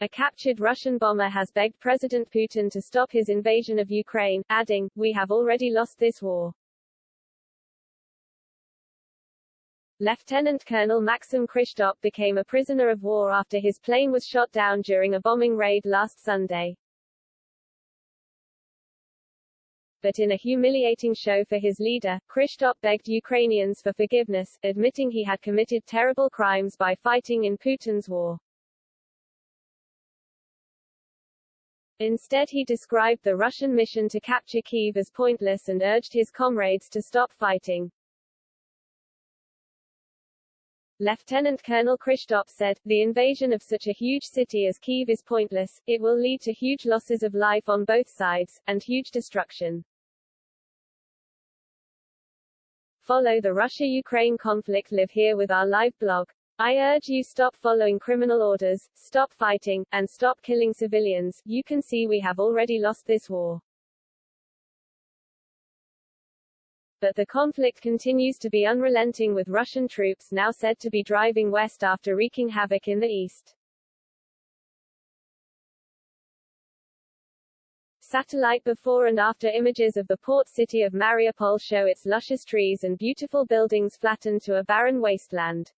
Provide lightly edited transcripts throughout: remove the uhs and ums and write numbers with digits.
A captured Russian bomber has begged President Putin to stop his invasion of Ukraine, adding, "We have already lost this war." Lieutenant Colonel Maxim Kryshtof became a prisoner of war after his plane was shot down during a bombing raid last Sunday. But in a humiliating show for his leader, Kryshtof begged Ukrainians for forgiveness, admitting he had committed terrible crimes by fighting in Putin's war. Instead he described the Russian mission to capture Kyiv as pointless and urged his comrades to stop fighting. Lieutenant Colonel Kryshtof said, "The invasion of such a huge city as Kyiv is pointless, it will lead to huge losses of life on both sides, and huge destruction." Follow the Russia-Ukraine conflict. Live here with our live blog. I urge you, stop following criminal orders, stop fighting, and stop killing civilians. You can see we have already lost this war. But the conflict continues to be unrelenting, with Russian troops now said to be driving west after wreaking havoc in the east. Satellite before and after images of the port city of Mariupol show its luscious trees and beautiful buildings flattened to a barren wasteland.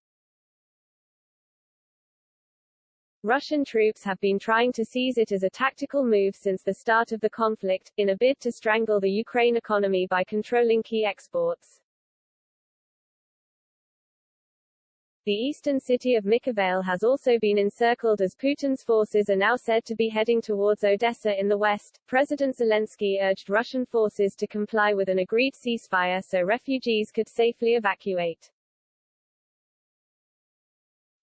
Russian troops have been trying to seize it as a tactical move since the start of the conflict, in a bid to strangle the Ukraine economy by controlling key exports. The eastern city of Mykolaiv has also been encircled as Putin's forces are now said to be heading towards Odessa in the west. President Zelensky urged Russian forces to comply with an agreed ceasefire so refugees could safely evacuate.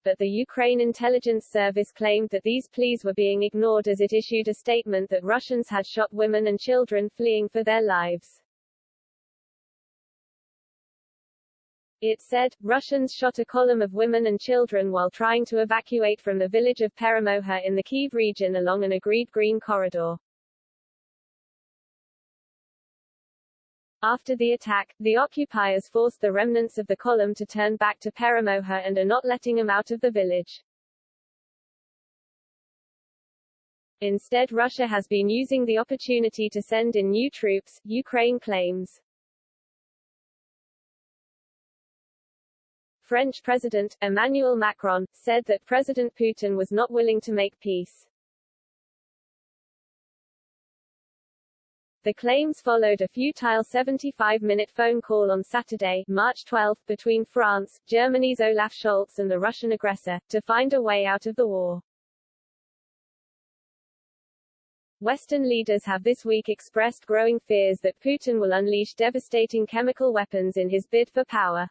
But the Ukraine intelligence service claimed that these pleas were being ignored as it issued a statement that Russians had shot women and children fleeing for their lives. It said, Russians shot a column of women and children while trying to evacuate from the village of Peremoha in the Kyiv region along an agreed green corridor. After the attack, the occupiers forced the remnants of the column to turn back to Peremoha and are not letting them out of the village. Instead, Russia has been using the opportunity to send in new troops, Ukraine claims. French President Emmanuel Macron said that President Putin was not willing to make peace. The claims followed a futile 75-minute phone call on Saturday, March 12, between France, Germany's Olaf Scholz and the Russian aggressor, to find a way out of the war. Western leaders have this week expressed growing fears that Putin will unleash devastating chemical weapons in his bid for power.